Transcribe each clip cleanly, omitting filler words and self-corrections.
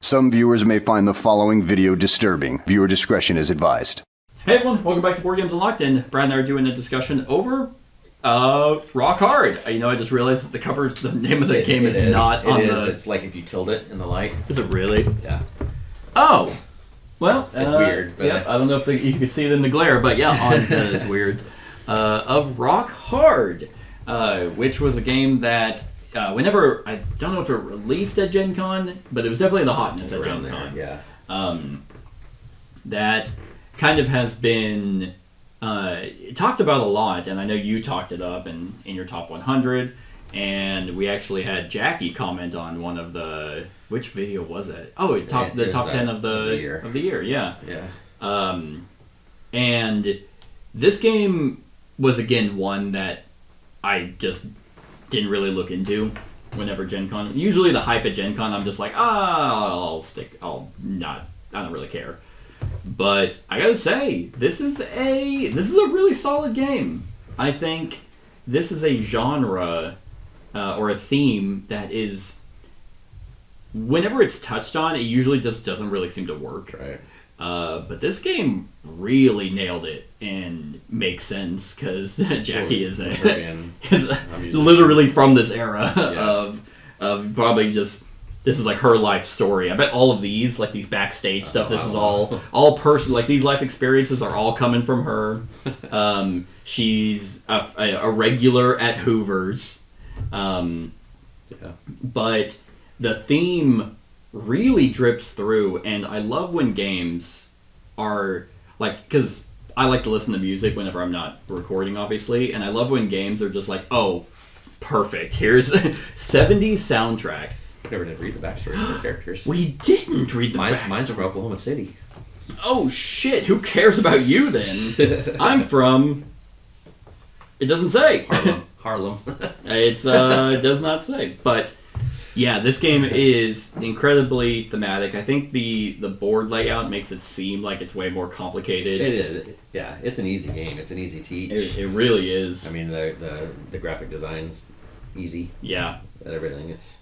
Some viewers may find the following video disturbing. Viewer discretion is advised. Hey everyone, welcome back to Board Games Unlocked, and Brad and I are doing a discussion over Rock Hard. I just realized that the name of the game is not on the... It's like if you tilt it in the light. Is it really? Yeah. Oh! Well, it's weird. But yeah, I don't know if you can see it in the glare, but yeah, that is weird. Of Rock Hard, which was a game that whenever, I don't know if it released at Gen Con, but it was definitely the hotness at Gen Con. Yeah. That kind of has been talked about a lot, and I know you talked it up in your top 100, and we actually had Jackie comment on one of the... Which video was it? Oh, the top 10 of the year, yeah. Yeah. And this game was, again, one that I just didn't really look into whenever Gen Con... Usually the hype at Gen Con, I'm just like, I don't really care. But I gotta say, this is a really solid game. I think this is a genre or a theme that is... Whenever it's touched on, it usually just doesn't really seem to work. Right. But this game really nailed it and makes sense because Jackie is literally from this era of probably just... This is like her life story. I bet all of these, like these backstage stuff, this is all person. Like these life experiences are all coming from her. She's a regular at Hoover's. But the theme really drips through, and I love when games are like, because I like to listen to music whenever I'm not recording, obviously, and I love when games are just like, oh, perfect. Here's 70s soundtrack. Never did read the backstories of their characters. We didn't read the backstory. Mine's from Oklahoma City. Oh shit! Who cares about you then? I'm from... It doesn't say. Harlem. It does not say. But yeah, this game is incredibly thematic. I think the board layout makes it seem like it's way more complicated. It is. Yeah, it's an easy game. It's an easy teach. It really is. I mean, the graphic design's easy. Yeah. And everything. It's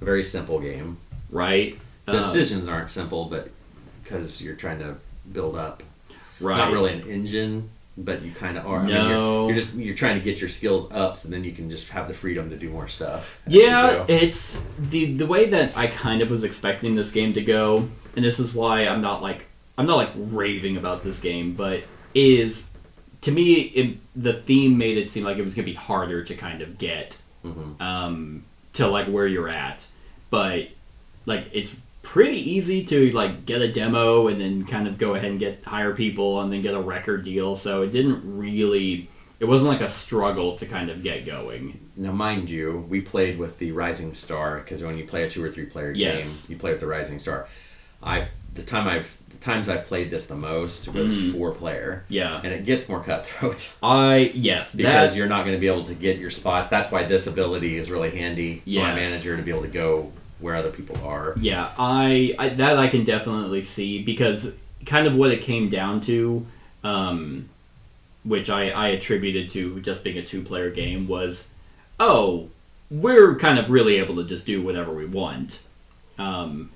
a very simple game. Right. The decisions aren't simple, but because you're trying to build up. Right. Not really an engine, but you kind of are. No. I mean, you're trying to get your skills up, so then you can just have the freedom to do more stuff. Yeah, it's the way that I kind of was expecting this game to go, and this is why I'm not raving about this game, but is, to me, the theme made it seem like it was going to be harder to kind of get to like where you're at, but like it's pretty easy to like get a demo and then kind of go ahead and hire people and then get a record deal. So it wasn't like a struggle to kind of get going. Now, mind you, we played with the Rising Star, because when you play a 2 or 3 player game, you play with the Rising Star. The times I've played this the most was 4 player. Yeah. And it gets more cutthroat. Because you're not going to be able to get your spots. That's why this ability is really handy for a manager to be able to go where other people are. Yeah, I can definitely see, because kind of what it came down to, which I attributed to just being a 2-player game, was, we're kind of really able to just do whatever we want. And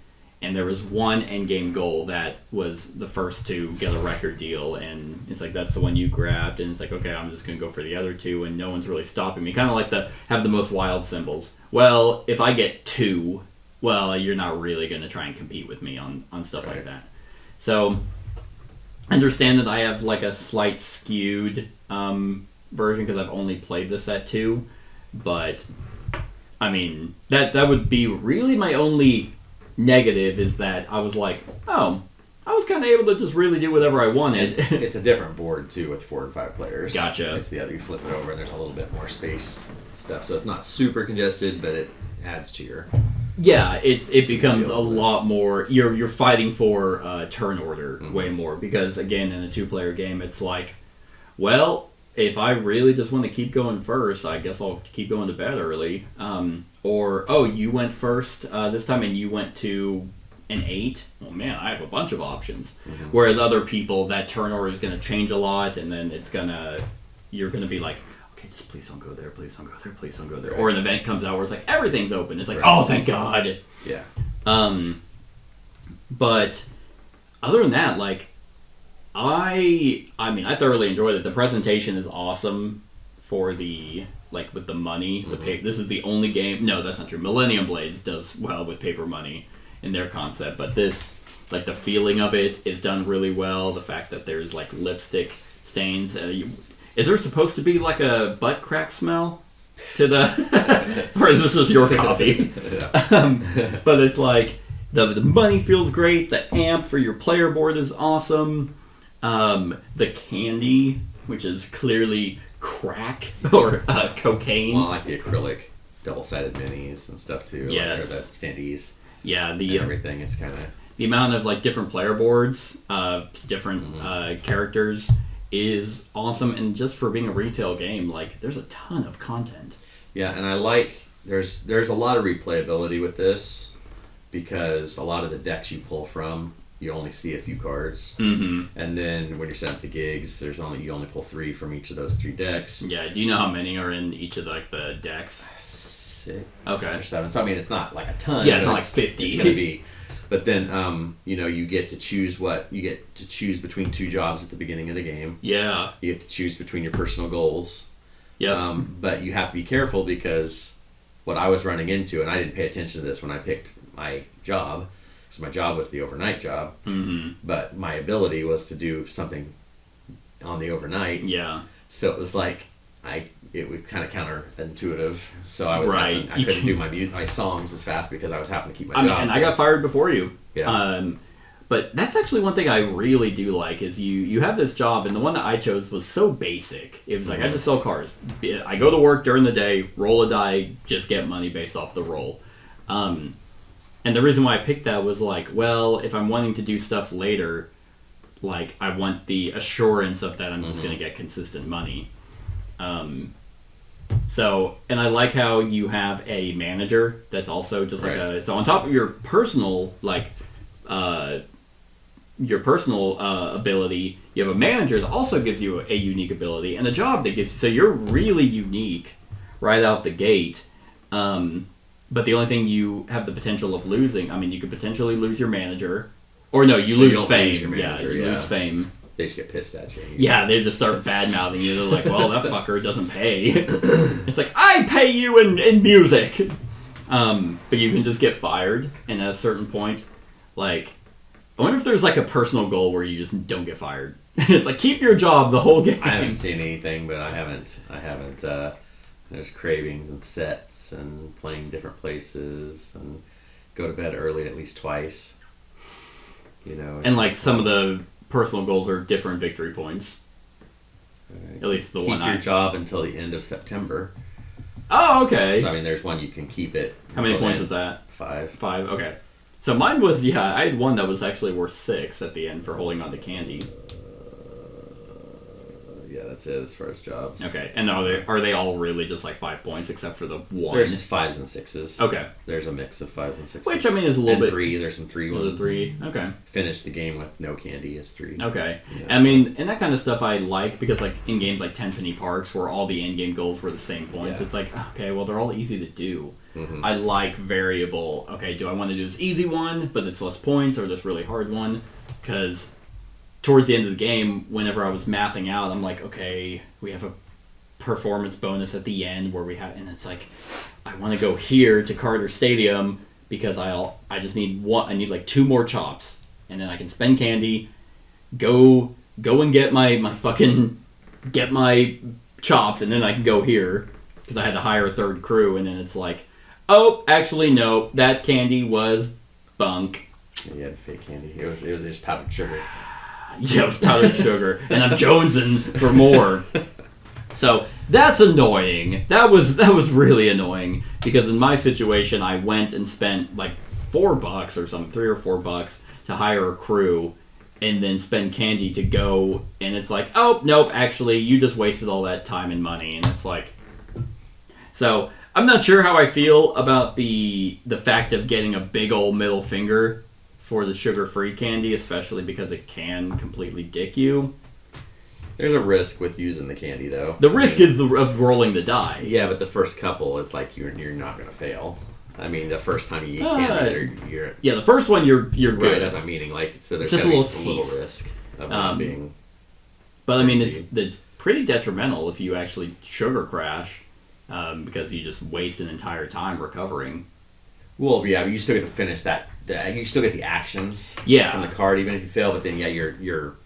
there was one endgame goal that was the first to get a record deal, and it's like, that's the one you grabbed, and it's like, okay, I'm just going to go for the other 2, and no one's really stopping me. Kind of like have the most wild symbols. Well, if I get 2, well, you're not really going to try and compete with me on stuff like that. So, understand that I have like a slight skewed version because I've only played this at 2, but I mean, that would be really my only negative, is that I was like, I was kind of able to just really do whatever I wanted. It's a different board too with 4 and 5 players. Gotcha. It's the other, you flip it over and there's a little bit more space stuff, so it's not super congested, but it adds to your... Yeah, it becomes a lot more. You're fighting for turn order way more, because again, in a 2-player game, it's like, well, if I really just want to keep going first, I guess I'll keep going to bed early. Or you went first this time and you went to an 8. Well, man, I have a bunch of options. Whereas other people, that turn order is going to change a lot, and then you're gonna be like, okay, just please don't go there, please don't go there, please don't go there. Right. Or an event comes out where it's like, everything's open. It's like, oh, thank God. Yeah. But other than that, like, I mean, I thoroughly enjoyed it. The presentation is awesome for the, like, with the money. This is the only game. No, that's not true. Millennium Blades does well with paper money in their concept, but this, like, the feeling of it is done really well. The fact that there's, like, lipstick stains. Is there supposed to be, like, a butt crack smell to the... or is this just your copy? But it's like, the money feels great. The amp for your player board is awesome. The candy, which is clearly crack or cocaine. Well, I like the acrylic double-sided minis and stuff, too. Yes. Like, or the standees. Yeah, And everything. It's kind of... the amount of, like, different player boards of different characters is awesome, and just for being a retail game, like, there's a ton of content. Yeah, and I like there's a lot of replayability with this because a lot of the decks you pull from, you only see a few cards, and then when you're setting up the gigs, you only pull 3 from each of those 3 decks. Yeah, do you know how many are in each of the decks? 6 Okay. or 7. So I mean, it's not like a ton. Yeah, it's but not like 50. It's gonna be. But then, you get to choose between 2 jobs at the beginning of the game. Yeah. You get to choose between your personal goals. Yep. But you have to be careful because what I was running into, and I didn't pay attention to this when I picked my job, because my job was the overnight job. But my ability was to do something on the overnight. Yeah. So it was like it was kind of counterintuitive. So I was Right. I couldn't do my songs as fast because I was having to keep my I mean, job. and I got fired before you. Yeah. But that's actually one thing I really do like is you have this job, and the one that I chose was so basic. It was like, I just sell cars. I go to work during the day, roll a die, just get money based off the roll. And the reason why I picked that was like, well, if I'm wanting to do stuff later, like, I want the assurance of that I'm just going to get consistent money. So, and I like how you have a manager that's also just like so on top of your personal, like, ability, you have a manager that also gives you a unique ability, and a job that gives you, so you're really unique right out the gate. But the only thing you have the potential of losing, I mean, you could potentially lose your manager, or no, you lose don't fame. lose your manager, you lose fame. They just get pissed at you. Yeah, they just start bad-mouthing you. They're like, well, that fucker doesn't pay. It's like, I pay you in music! But you can just get fired, and at a certain point, like, I wonder if there's, like, a personal goal where you just don't get fired. It's like, keep your job the whole game. I haven't seen anything, but I haven't, there's cravings and sets and playing different places and go to bed early at least twice. And, like, some of the personal goals are different victory points. At least the one Keep your job until the end of September. Oh, okay. So, I mean, there's one you can keep it. How many points is that? 5. 5, okay. So mine was, I had one that was actually worth 6 at the end for holding on to candy. Yeah, that's it as far as jobs. Okay, and are they all really just like 5 points except for the one? There's 5s and 6s. Okay. There's a mix of 5s and 6s. Which, I mean, is a little bit... 3, there's some 3 ones. Was it 3? Okay. Finish the game with no candy is 3. Okay. Yeah, I mean, and that kind of stuff I like, because like in games like Tenpenny Parks, where all the in-game goals were the same points, it's like, okay, well, they're all easy to do. I like variable, okay, do I want to do this easy one, but it's less points, or this really hard one? Because towards the end of the game, whenever I was mathing out, I'm like, okay, we have a performance bonus at the end where we have, and it's like, I want to go here to Carter Stadium because I just need one, I need like 2 more chops, and then I can spend candy, go and get my fucking, get my chops, and then I can go here, because I had to hire a 3rd crew, and then it's like, oh, actually, no, that candy was bunk. Yeah, you had fake candy. It was just powdered sugar. Yeah, it was powdered sugar, and I'm jonesing for more. So that's annoying. That was really annoying, because in my situation, I went and spent like $4 or something, $3 or $4 to hire a crew, and then spend candy to go, and it's like, oh, nope, actually, you just wasted all that time and money, and it's like, so I'm not sure how I feel about the fact of getting a big old middle finger for the sugar-free candy, especially because it can completely dick you. There's a risk with using the candy, though. The risk is of rolling the die. Yeah, but the first couple is like you're not going to fail. I mean, the first time you eat candy, you're Yeah, the first one you're right. good. That's what I'm meaning. Like, so there's Just gotta a be little some little taste. risk of not being. But I mean, guaranteed. it's pretty detrimental if you actually sugar crash, because you just waste an entire time recovering. Well, yeah, but you still get to finish that. You still get the actions Yeah. from the card, even if you fail. But then, yeah, your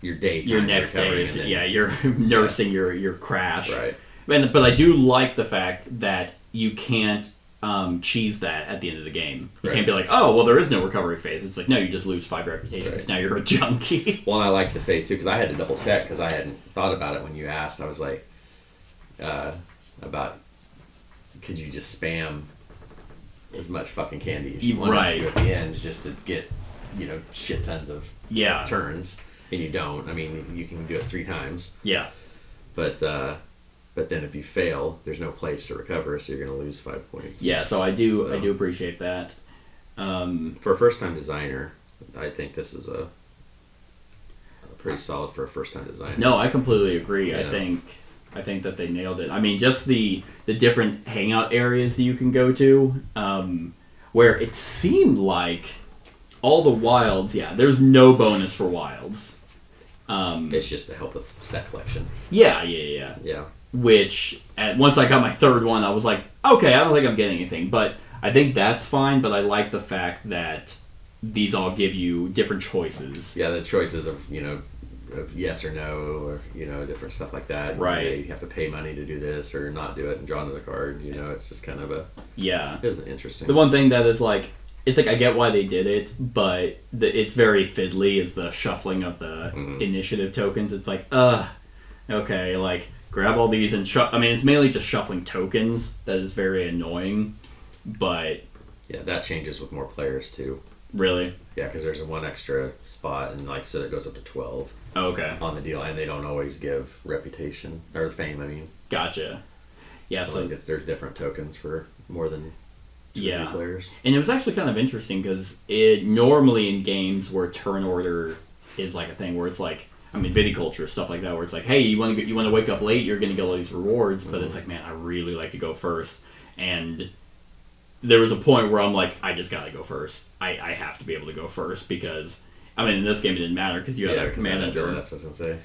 day, Your next day recovering, is and then- you're nursing your crash. right. But I do like the fact that you can't cheese that at the end of the game. You Right. can't be like, oh, well, there is no recovery phase. It's like, no, you just lose 5 reputations. Right. Now you're a junkie. Well, and I like the phase too because I had to double check because I hadn't thought about it when you asked. I was like, about could you just spam as much fucking candy as you wanted Right. to at the end just to get shit tons of Yeah. turns, and you don't. I mean, you can do it 3 times, Yeah. but then if you fail, there's no place to recover, so you're gonna lose 5 points. Yeah, so I do So- appreciate that. For a first-time designer, I think this is a pretty solid for a first-time designer. No, I completely agree. Yeah. I think that they nailed it. I mean, just the different hangout areas that you can go to, where it seemed like all the wilds. Yeah, there's no bonus for wilds. It's just to help with set collection. Yeah. Yeah. Which once I got my third one, I was like, okay, I don't think I'm getting anything, but I think that's fine. But I like the fact that these all give you different choices. Yeah, the choices of of yes or no, or different stuff like that. Right. You have to pay money to do this or not do it and draw another card. It's just kind of Yeah. it's interesting. The one thing that is like, it's like I get why they did it, but it's very fiddly is the shuffling of the initiative tokens. It's like, okay, like grab all these and I mean, it's mainly just shuffling tokens that is very annoying, but Yeah, that changes with more players too. really, Yeah, because there's one extra spot, and so it goes up to 12 okay, on the deal, and they don't always give reputation or fame. I mean, gotcha. Yeah, so so like there's different tokens for more than 2 or 3 yeah. players. And it was actually kind of interesting because it normally in games where turn order is like a thing where it's like, I mean, viticulture stuff like that, where it's like, hey, you want to wake up late, you're going to get all these rewards, but it's like, man, I really like to go first. And there was a point where I'm like, I just got to go first. I have to be able to go first because, I mean, in this game it didn't matter because you had a 'cause I had manager. that, that's what I was gonna say.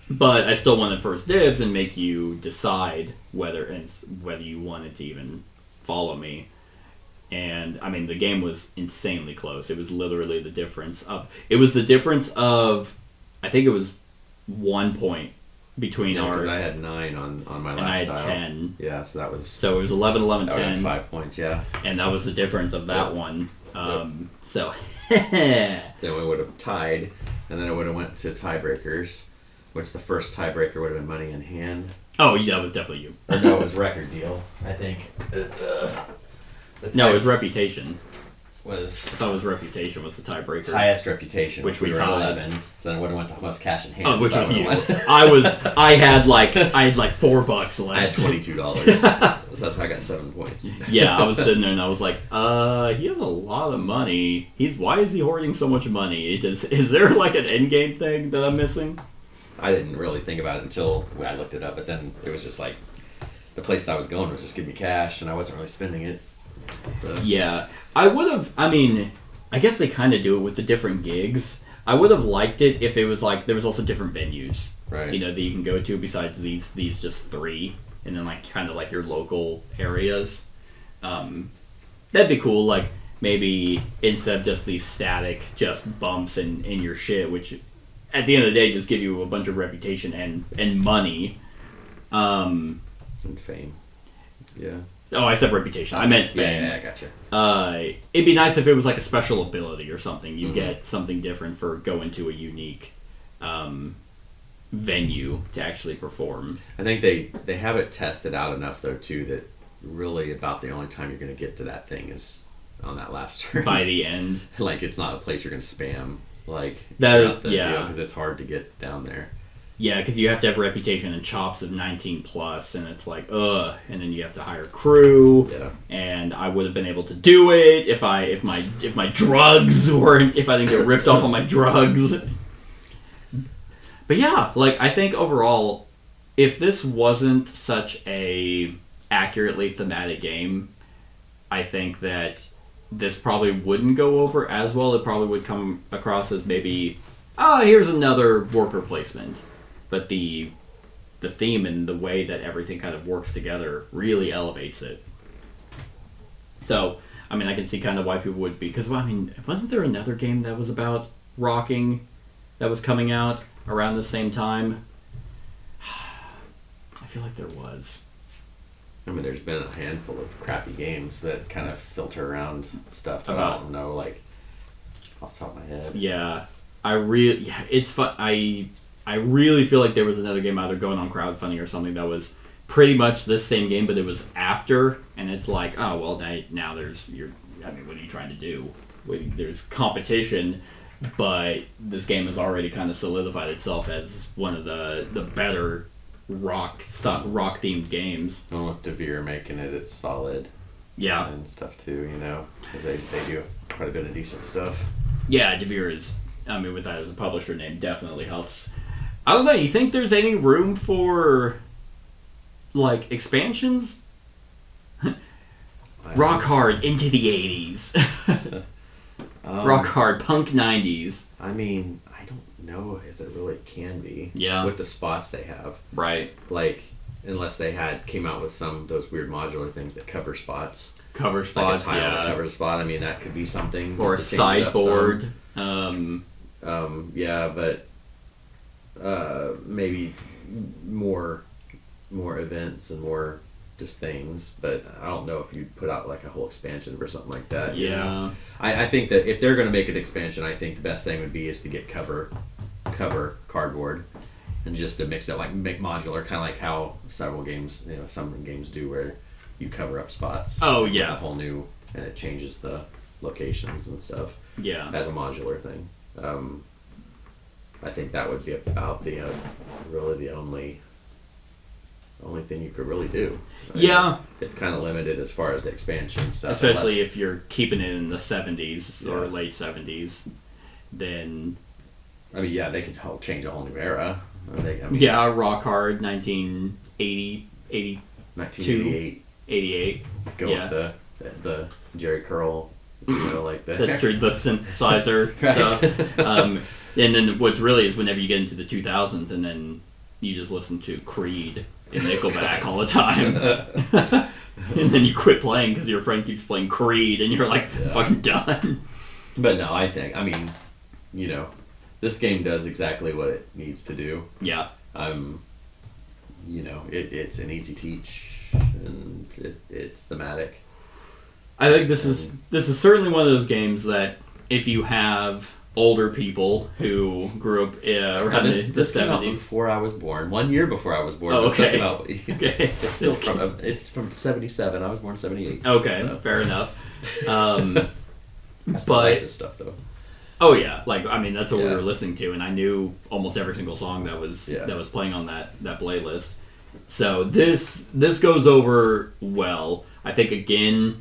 But I still wanted first dibs and make you decide whether you wanted to even follow me. And I mean, the game was insanely close. It was literally the difference of I think it was 1 point between Yeah, because our I had 9 on my and I last had style. 10. Yeah, so that was So it was 11, 11, that would've 10, been 5 points. Yeah, and that was the difference of that Yep. one. So then we would have tied, and then it would have went to tiebreakers, which the first tiebreaker would have been money in hand. oh, yeah, that was definitely you. Or no, it was record deal. I think. No, it was reputation. was I thought it was reputation was the tiebreaker. highest reputation, Which we were at tied. 11. So then it would have went to most cash in hand. Oh, which so was that you. would've went- I had like $4 left. I had $22, so that's how I got 7 points. Yeah, I was sitting there and I was like, he has a lot of money. Why is he hoarding so much money? Is there like an end game thing that I'm missing? I didn't really think about it until I looked it up, but then it was just like the place I was going was just give me cash, and I wasn't really spending it. So, Yeah, I would have. I mean, I guess they kind of do it with the different gigs. I would have liked it if it was like there was also different venues, right. that you can go to besides these just 3, and then like kind of like your local areas. That'd be cool. Like maybe instead of just these static just bumps in your shit, which at the end of the day just give you a bunch of reputation and money. And fame. Yeah. Oh, I said reputation. I meant fame. Yeah, I gotcha. It'd be nice if it was like a special ability or something. You get something different for going to a unique venue to actually perform. I think they have it tested out enough though too that really about the only time you're going to get to that thing is on that last turn. By the end, Like it's not a place you're going to spam. Like That- yeah. because it's hard to get down there. yeah, because you have to have reputation and chops of 19 plus, and it's like and then you have to hire crew. Yeah. And I would have been able to do it if my drugs weren't if I didn't get ripped off on my drugs. But yeah, like I think overall, if this wasn't such a accurately thematic game, I think that this probably wouldn't go over as well. It probably would come across as maybe, here's another worker placement. But the theme and the way that everything kind of works together really elevates it. So, I mean, I can see kind of why people would be... Because, well, I mean, wasn't there another game that was about rocking that was coming out around the same time? I feel like there was. I mean, there's been a handful of crappy games that kind of filter around stuff that I don't know, like, off the top of my head. Yeah. It's fun. I really feel like there was another game either going on crowdfunding or something that was pretty much this same game, but it was after, and it's like, oh, well, now what are you trying to do? There's competition, but this game has already kind of solidified itself as one of the better rock-themed games. And with Devere making it, it's solid. Yeah. And stuff too, because they do quite a bit of decent stuff. Yeah, Devere is, with that as a publisher name, definitely helps. I don't know, you think there's any room for, like, expansions? Rock Hard into the 80s. Rock Hard, Punk 90s. I mean, I don't know if there really can be. Yeah. With the spots they have. Right. Like, unless they came out with some of those weird modular things that cover spots. Cover spots, like a tile yeah. that covers a spot. I mean, that could be something. Or a just to change it up sideboard. Yeah, but maybe more events and more just things, but I don't know if you'd put out like a whole expansion for something like that. Yeah. I think that if they're going to make an expansion, I think the best thing would be is to get cover cardboard and just to mix it, like make modular, kind of like how several games, some games do, where you cover up spots. Oh, with yeah. a whole new, and it changes the locations and stuff. Yeah. As a modular thing. I think that would be about the really the only thing you could really do. Yeah. It's kind of limited as far as the expansion stuff. Especially if you're keeping it in the 70s or Yeah. late 70s, then... I mean, yeah, they could change a whole new era. Yeah, Rock Hard, 1980, 82, 1988. 88. Go Yeah. with the Jerry Curl, like the... That's true, the synthesizer Right. stuff. And then what's really is whenever you get into the 2000s and then you just listen to Creed and Nickelback all the time. And then you quit playing because your friend keeps playing Creed and you're like, fucking done. But no, I mean, this game does exactly what it needs to do. Yeah. It's an easy teach and it's thematic. I think this is certainly one of those games that if you have older people who grew up around the This came out 70s. before I was born. 1 year before I was born. Oh, This okay. came out- Okay. It's from 77. I was born 78. Okay, so. fair enough. I still but- like this stuff though. Oh yeah, that's what we Yeah. were listening to, and I knew almost every single song that was Yeah. playing on that playlist. So this goes over well. I think again,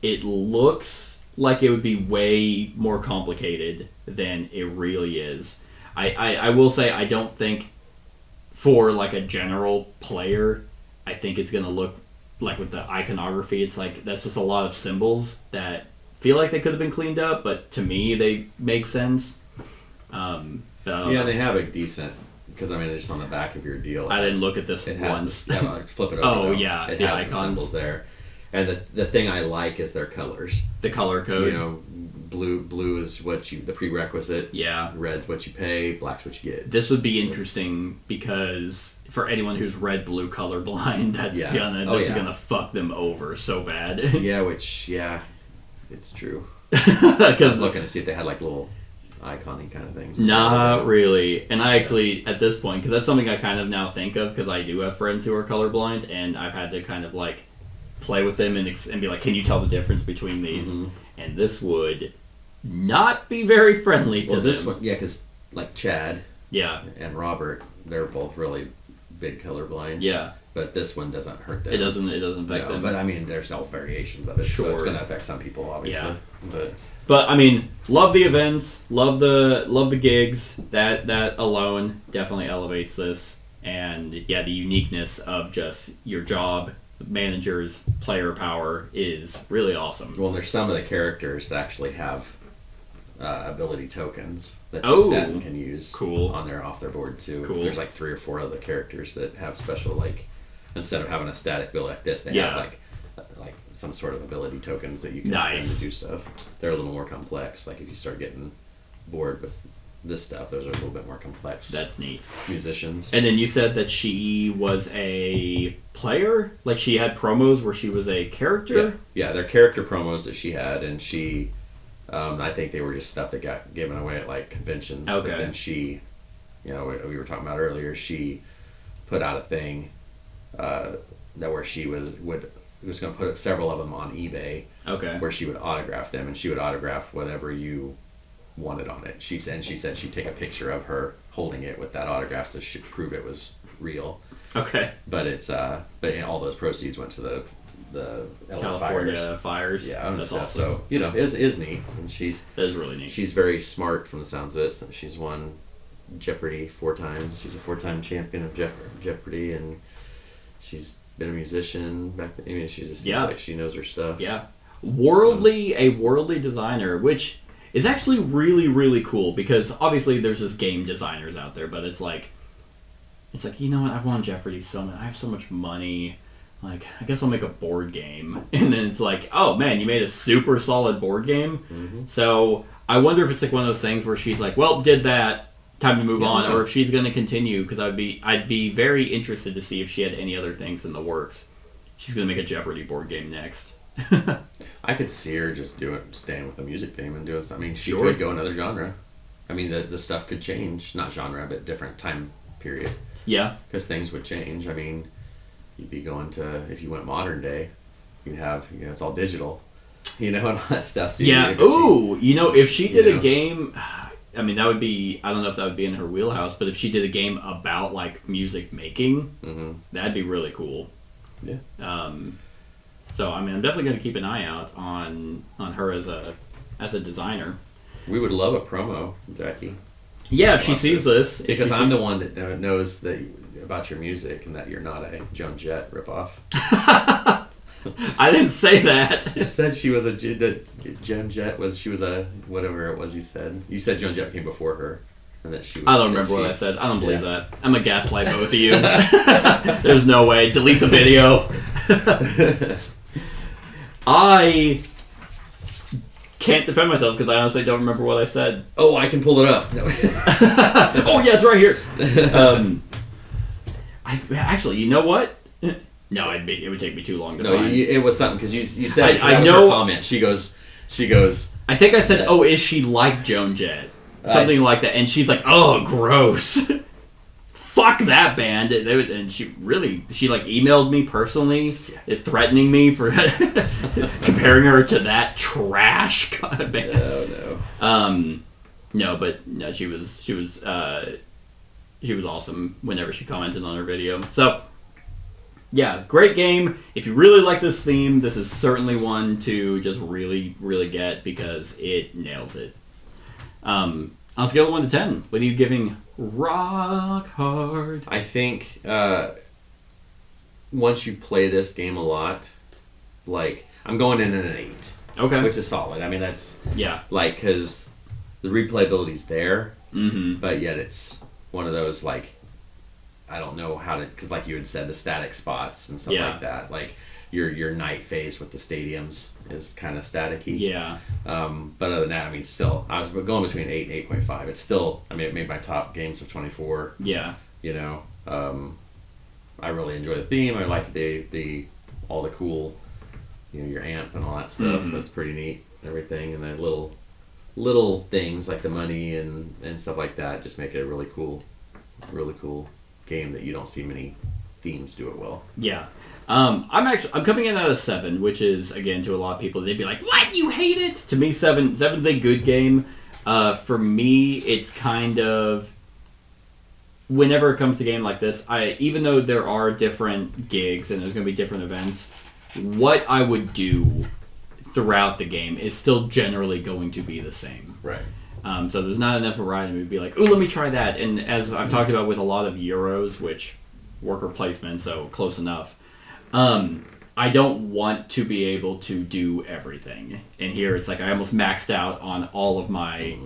it looks like it would be way more complicated than it really is. I will say I don't think for like a general player, I think it's gonna look like with the iconography, it's like that's just a lot of symbols that feel like they could have been cleaned up, but to me they make sense. Yeah, they have a decent, because it's on the back of your deal. I didn't look at this It has once. flip it over. Oh, though. yeah, it the has the icons. symbols there, and the thing I like is their colors. The color code. Blue is the prerequisite. Yeah. Red's what you pay. Black's what you get. This would be interesting because for anyone who's red blue colorblind, that's Yeah. is gonna fuck them over so bad. It's true. I was Because looking to see if they had like little icon-y kind of things. not really. And I actually, at this point, because that's something I kind of now think of, because I do have friends who are colorblind, and I've had to kind of like play with them and be like, can you tell the difference between these? Mhm. And this would not be very friendly to this them. one, because like Chad Yeah, and Robert, they're both really big colorblind. yeah. But this one doesn't hurt them. It doesn't affect them. But there's all variations of it, so it's Sure. going to affect some people, obviously. Yeah. But Love the events, love the gigs. That alone definitely elevates this, and yeah, the uniqueness of just your job manager's player power is really awesome. Well, there's some of the characters that actually have ability tokens that you set and can use on their off their board too. Cool. There's like 3 or 4 other characters that have special, like, instead of having a static build like this, they have like some sort of ability tokens that you can spend to do stuff. They're a little more complex. Like if you start getting bored with this stuff, those are a little bit more complex. That's neat. Musicians. And then you said that she was a player? Like she had promos where she was a character? Yeah, they're character promos that she had, and she, I think they were just stuff that got given away at like conventions. Okay. But then she, you know, we were talking about earlier, she put out a thing that where she was going to put several of them on eBay. Okay. Where she would autograph them, and she would autograph whatever you wanted on it. She said she'd take a picture of her holding it with that autograph to prove it was real. Okay. But it's but all those proceeds went to the LA California fires. Yeah, that's stuff. awesome. So you know, it is neat, and that is really neat. She's very smart from the sounds of it. So she's won Jeopardy 4 times. She's a 4-time champion of Jeopardy, and she's been a musician back then. I mean, she just seems like she knows her stuff. Yeah, a worldly designer, which is actually really, really cool because obviously there's just game designers out there, but it's like, you know what, I've won Jeopardy so much, I have so much money, like, I guess I'll make a board game. And then it's like, oh man, you made a super solid board game? Mm-hmm. So I wonder if it's like one of those things where she's like, well, did that, time to move on, or if she's going to continue, because I'd be very interested to see if she had any other things in the works. She's going to make a Jeopardy board game next. I could see her just staying with the music theme and doing something. I mean, she could go another genre. I mean, the stuff could change. Not genre, but different time period. Yeah. Because things would change. I mean, you'd be going to, if you went modern day, you'd have, you know, it's all digital, you know, and all that stuff. So if she did a game, I mean, that would be, I don't know if that would be in her wheelhouse, but if she did a game about, like, music making, that'd be really cool. Yeah. So, I mean, I'm definitely going to keep an eye out on her as a designer. We would love a promo, Jackie. Yeah, if she sees this. Because I'm the one that knows about your music and that you're not a Joan Jett ripoff. I didn't say that. You said she was Joan Jett was whatever it was you said. You said Joan Jett came before her. And that she was, I don't remember what I said. I don't believe that. I'm a gaslight both of you. There's no way. Delete the video. I can't defend myself because I honestly don't remember what I said. Oh, I can pull it up. No. Oh yeah, it's right here. Actually, you know what? No, it would take me too long to find. It was something because you said I know. Her comment. She goes. I think I said, "Oh, is she like Joan Jett?" Something like that, and she's like, "Oh, gross." Fuck that band. And she like emailed me personally, threatening me for comparing her to that trash band. Oh no. No, but no, she was awesome whenever she commented on her video. So yeah, great game. If you really like this theme, this is certainly one to just really, really get because it nails it. On a scale of 1 to 10, what are you giving Rock Hard? I think once you play this game a lot, like, I'm going in at an 8. Okay. Which is solid. I mean, that's... Yeah. Like, because the replayability's there, mm-hmm. but yet it's one of those, like, I don't know how to... Because, like you had said, the static spots and stuff like that. Like, your night phase with the stadiums is kind of staticky. Yeah. But other than that, I mean, still, I was going between 8 and 8.5. It's still, I mean, it made my top games of 24. Yeah. You know, I really enjoy the theme. I like the all the cool, you know, your amp and all that stuff. Mm-hmm. That's pretty neat. Everything and the little things like the money and stuff like that just make it a really cool game that you don't see many themes do it well. Yeah. I'm coming in at a 7, which is, again, to a lot of people, they'd be like, "What? You hate it?" To me, 7's a good game. For me, it's kind of, whenever it comes to a game like this, even though there are different gigs and there's going to be different events, what I would do throughout the game is still generally going to be the same. Right. So there's not enough variety to be like, "Ooh, let me try that." And as I've talked about with a lot of Euros, which worker placement, so close enough. I don't want to be able to do everything. And here it's like I almost maxed out on all of my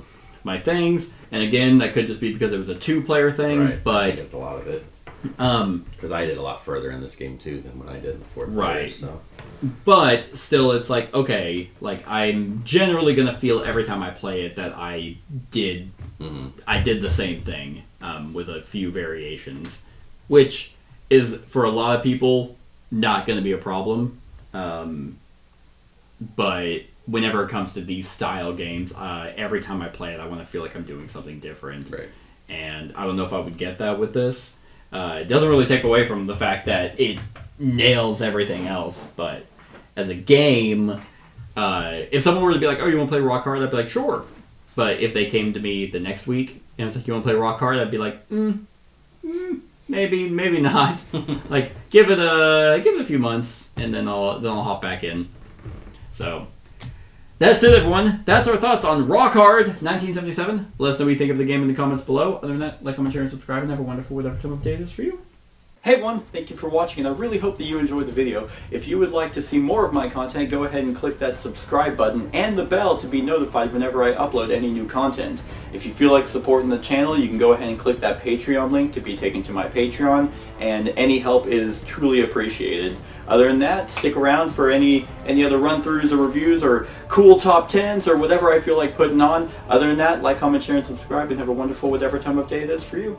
things. And again, that could just be because it was a 2-player thing, Right. I but think that's a lot of it. Because I did a lot further in this game too than what I did in the 4th player. Right. So. but still it's like, okay, like I'm generally going to feel every time I play it that I did the same thing with a few variations, which is for a lot of people not going to be a problem. But whenever it comes to these style games, every time I play it, I want to feel like I'm doing something different. Right. And I don't know if I would get that with this. It doesn't really take away from the fact that it nails everything else, but as a game, if someone were to be like, oh, you want to play Rock Hard? I'd be like, sure. But if they came to me the next week and it's like, you want to play Rock Hard? I'd be like, maybe not. Like, give it a few months, and then I'll hop back in. So that's it, everyone. That's our thoughts on Rock Hard 1977. Let us know what you think of the game in the comments below. Other than that, like, comment, share, and subscribe, and have a wonderful whatever time of day it is for you. Hey everyone, thank you for watching, and I really hope that you enjoyed the video. If you would like to see more of my content, go ahead and click that subscribe button and the bell to be notified whenever I upload any new content. If you feel like supporting the channel, you can go ahead and click that Patreon link to be taken to my Patreon, and any help is truly appreciated. Other than that, stick around for any other run-throughs or reviews or cool top 10s or whatever I feel like putting on. Other than that, like, comment, share, and subscribe, and have a wonderful whatever time of day it is for you.